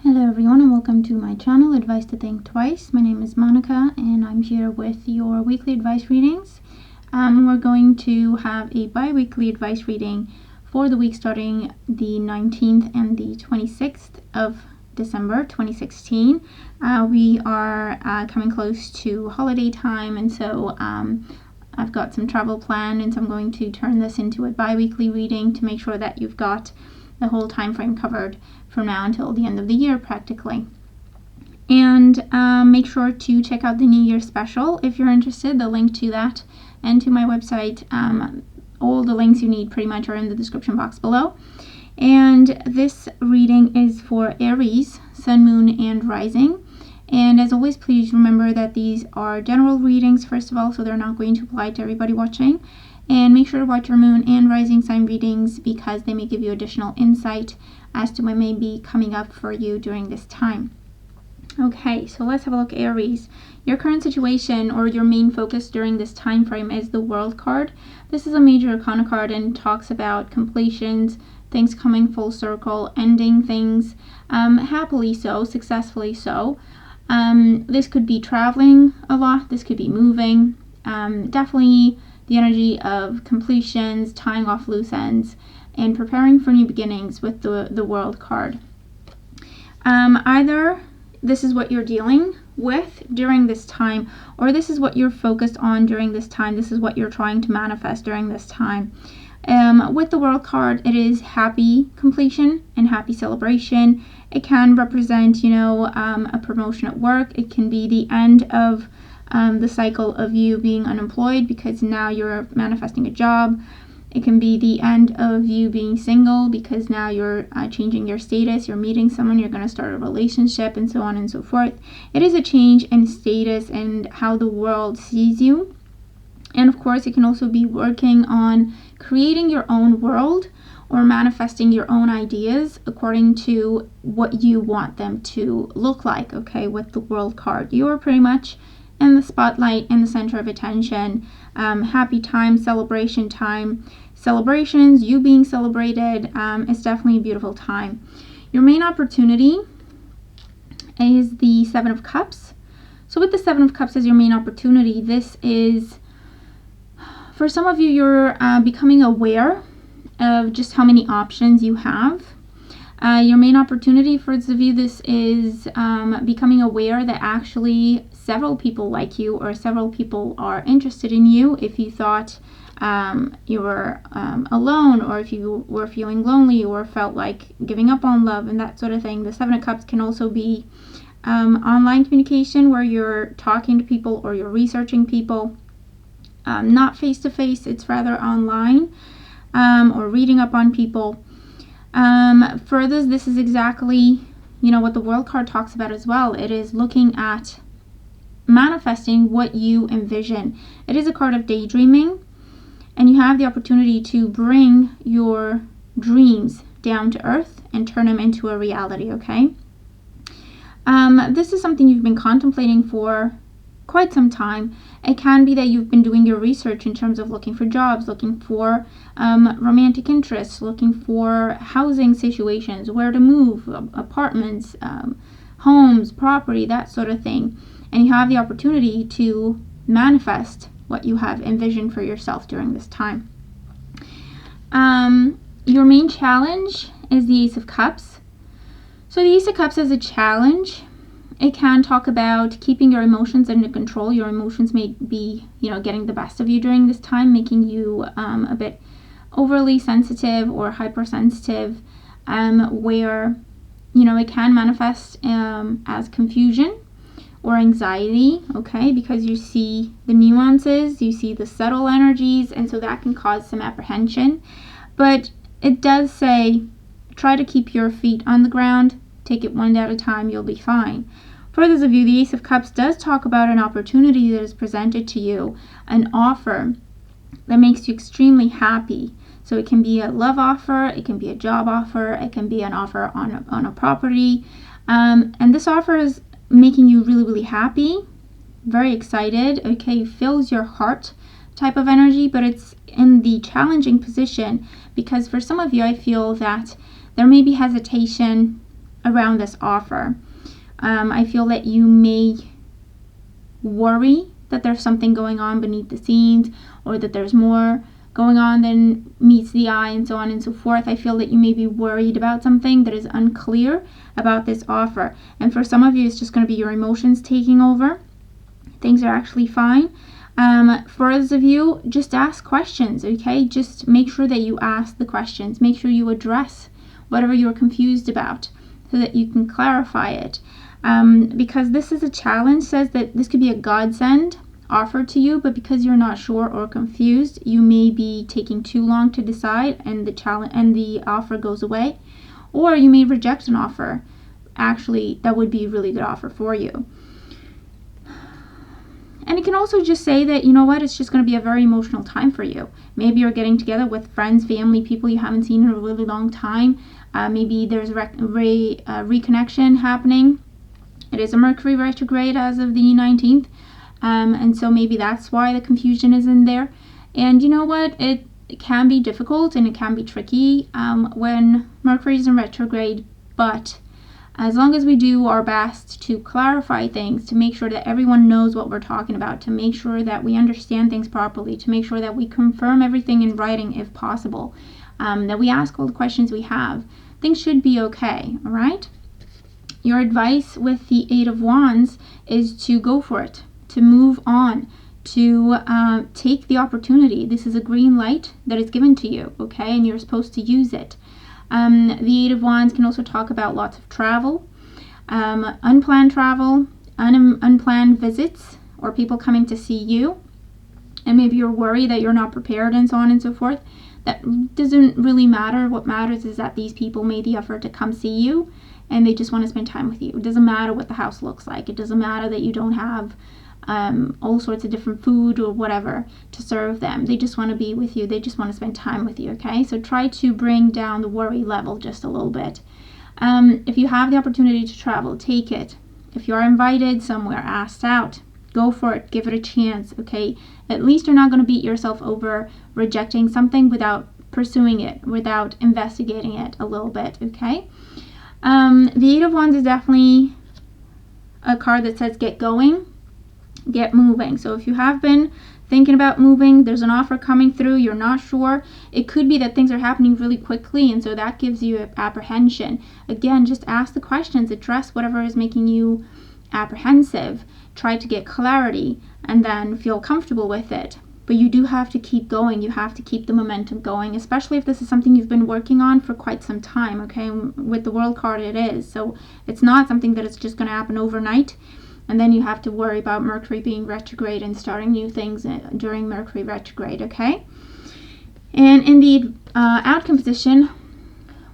Hello everyone and welcome to my channel, Advice to Think Twice. My name is Monica and I'm here with your weekly advice readings. We're going to have a bi-weekly advice reading for the week starting the 19th and the 26th of December 2016. We are coming close to holiday time, and so I've got some travel planned, and so I'm going to turn this into a bi-weekly reading to make sure that you've got the whole time frame covered from now until the end of the year practically. And make sure to check out the New Year special if you're interested. The link to that and to my website, all the links you need pretty much are in the description box below. And this reading is for Aries, Sun, Moon, and Rising. And as always, please remember that these are general readings, first of all, so they're not going to apply to everybody watching. And make sure to watch your moon and rising sign readings because they may give you additional insight as to what may be coming up for you during this time. Okay, so let's have a look, Aries. Your current situation or your main focus during this time frame is the World card. This is a major arcana card and talks about completions, things coming full circle, ending things happily so, successfully so. This could be traveling a lot. This could be moving. Definitely the energy of completions, tying off loose ends, and preparing for new beginnings with the World card. Either this is what you're dealing with during this time, or this is what you're focused on during this time. This is what you're trying to manifest during this time. With the World card, it is happy completion and happy celebration. It can represent, a promotion at work. It can be the end of the cycle of you being unemployed because now you're manifesting a job. It can be the end of you being single because now you're changing your status, you're meeting someone, you're going to start a relationship, and so on and so forth. It is a change in status and how the world sees you. And of course, it can also be working on creating your own world or manifesting your own ideas according to what you want them to look like, okay, with the World card. You are pretty much in the spotlight, in the center of attention. Happy time, celebration time, celebrations, you being celebrated. It's definitely a beautiful time. Your main opportunity is the Seven of Cups. So with the Seven of Cups as your main opportunity, this is, for some of you, you're becoming aware of just how many options you have. Your main opportunity for those of you, this is becoming aware that actually several people like you or several people are interested in you. If you thought you were alone, or if you were feeling lonely or felt like giving up on love and that sort of thing. The Seven of Cups can also be online communication where you're talking to people or you're researching people. Not face-to-face, it's rather online, or reading up on people. For others, this is exactly, what the World card talks about as well. It is looking at manifesting what you envision. It is a card of daydreaming, and you have the opportunity to bring your dreams down to earth and turn them into a reality, okay? This is something you've been contemplating for quite some time. It can be that you've been doing your research in terms of looking for jobs, looking for romantic interests, looking for housing situations, where to move, apartments, homes, property, that sort of thing. And you have the opportunity to manifest what you have envisioned for yourself during this time. Your main challenge is the Ace of Cups. So the Ace of Cups is a challenge. It can talk about keeping your emotions under control. Your emotions may be, getting the best of you during this time, making you a bit overly sensitive or hypersensitive, where, it can manifest as confusion or anxiety, okay, because you see the nuances, you see the subtle energies, and so that can cause some apprehension. But it does say, try to keep your feet on the ground, take it one day at a time, you'll be fine. For those of you, the Ace of Cups does talk about an opportunity that is presented to you, an offer that makes you extremely happy. So it can be a love offer, it can be a job offer, it can be an offer on a property. And this offer is making you really, really happy, very excited, okay, fills your heart type of energy, but it's in the challenging position because for some of you, I feel that there may be hesitation around this offer. I feel that you may worry that there's something going on beneath the scenes, or that there's more going on than meets the eye, and so on and so forth. I feel that you may be worried about something that is unclear about this offer. And for some of you, it's just going to be your emotions taking over. Things are actually fine. For others of you, just ask questions, okay? Just make sure that you ask the questions. Make sure you address whatever you're confused about so that you can clarify it. Because this is a challenge, says that this could be a godsend offer to you, but because you're not sure or confused, you may be taking too long to decide, and the offer goes away. Or you may reject an offer, actually, that would be a really good offer for you. And it can also just say that, you know what, it's just going to be a very emotional time for you. Maybe you're getting together with friends, family, people you haven't seen in a really long time. Maybe there's reconnection happening. It is a Mercury retrograde as of the 19th. And so maybe that's why the confusion is in there. And you know what? It can be difficult and it can be tricky when Mercury is in retrograde. But as long as we do our best to clarify things, to make sure that everyone knows what we're talking about, to make sure that we understand things properly, to make sure that we confirm everything in writing if possible, that we ask all the questions we have, things should be okay, all right? Your advice with the Eight of Wands is to go for it, to move on, to take the opportunity. This is a green light that is given to you, okay? And you're supposed to use it. The Eight of Wands can also talk about lots of travel, unplanned travel, unplanned visits, or people coming to see you. And maybe you're worried that you're not prepared and so on and so forth. That doesn't really matter. What matters is that these people made the effort to come see you and they just want to spend time with you. It doesn't matter what the house looks like. It doesn't matter that you don't have all sorts of different food or whatever to serve them. They just want to be with you. They just want to spend time with you, okay? So try to bring down the worry level just a little bit. If you have the opportunity to travel, take it. If you are invited somewhere, asked out, go for it. Give it a chance, okay? At least you're not going to beat yourself over rejecting something without pursuing it, without investigating it a little bit, okay? The Eight of Wands is definitely a card that says get going, get moving. So if you have been thinking about moving, there's an offer coming through, you're not sure, it could be that things are happening really quickly, and so that gives you apprehension. Again, just ask the questions, address whatever is making you apprehensive, try to get clarity, and then feel comfortable with it. But you do have to keep going. You have to keep the momentum going, especially if this is something you've been working on for quite some time, okay? With the World card, it is. So it's not something that is just going to happen overnight, and then you have to worry about Mercury being retrograde and starting new things during Mercury retrograde, okay? And in the outcome position,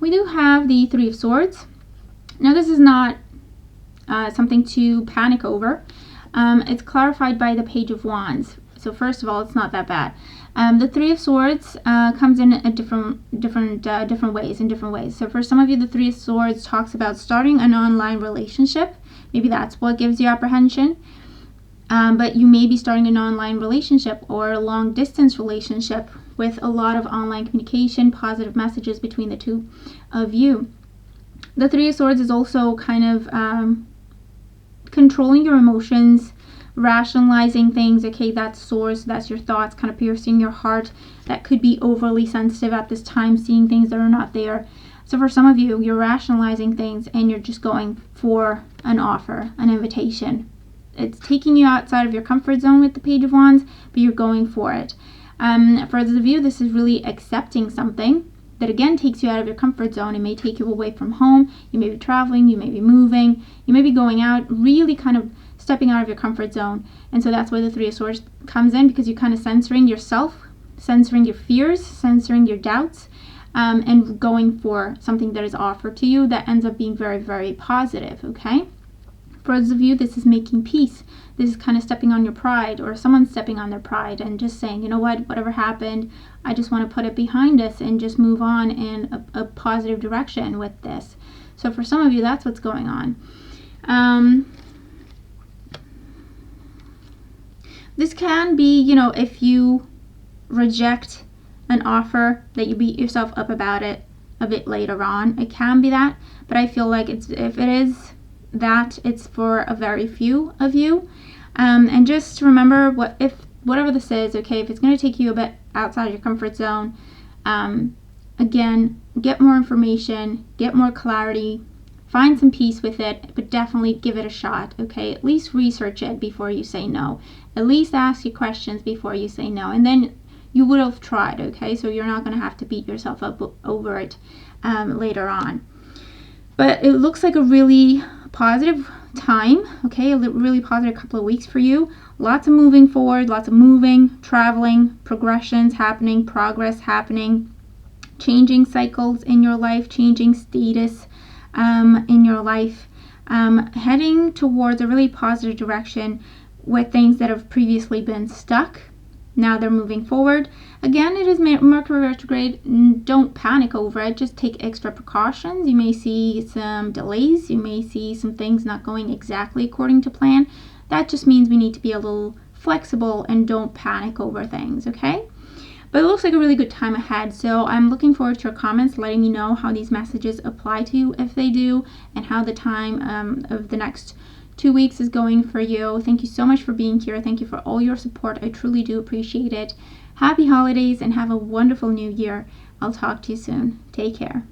we do have the Three of Swords. Now, this is not something to panic over. It's clarified by the Page of Wands. So first of all, it's not that bad. The Three of Swords comes in a different ways. So for some of you, the Three of Swords talks about starting an online relationship. Maybe that's what gives you apprehension. But you may be starting an online relationship or a long distance relationship with a lot of online communication, positive messages between the two of you. The Three of Swords is also kind of controlling your emotions, rationalizing things. Okay, that's source, that's your thoughts kind of piercing your heart. That could be overly sensitive at this time, seeing things that are not there. So for some of you, you're rationalizing things and you're just going for an offer, an invitation. It's taking you outside of your comfort zone with the Page of Wands, but you're going for it. For others of you, this is really accepting something that again takes you out of your comfort zone. It may take you away from home. You may be traveling, you may be moving, you may be going out, really kind of stepping out of your comfort zone. And so that's where the Three of Swords comes in, because you're kind of censoring yourself, censoring your fears, censoring your doubts, and going for something that is offered to you that ends up being very, very positive, okay? For those of you, this is making peace. This is kind of stepping on your pride, or someone stepping on their pride and just saying, you know what, whatever happened, I just want to put it behind us and just move on in a positive direction with this. So for some of you, that's what's going on. This can be, you know, if you reject an offer, that you beat yourself up about it, a bit later on. It can be that, but I feel like if it is that, it's for a very few of you. And just remember, whatever this is, okay, if it's going to take you a bit outside your comfort zone, again, get more information, get more clarity, find some peace with it, but definitely give it a shot, okay? At least research it before you say no. At least ask your questions before you say no, and then you would have tried, okay? So you're not going to have to beat yourself up over it later on. But it looks like a really positive time, okay? A really positive couple of weeks for you. Lots of moving forward, lots of moving, traveling, progressions happening, progress happening, changing cycles in your life, changing status in your life, heading towards a really positive direction with things that have previously been stuck. Now they're moving forward. Again, it is Mercury retrograde. Don't panic over it. Just take extra precautions. You may see some delays. You may see some things not going exactly according to plan. That just means we need to be a little flexible and don't panic over things, okay? But it looks like a really good time ahead. So I'm looking forward to your comments, letting me know how these messages apply to you, if they do, and how the time of the next 2 weeks is going for you. Thank you so much for being here. Thank you for all your support. I truly do appreciate it. Happy holidays and have a wonderful new year. I'll talk to you soon. Take care.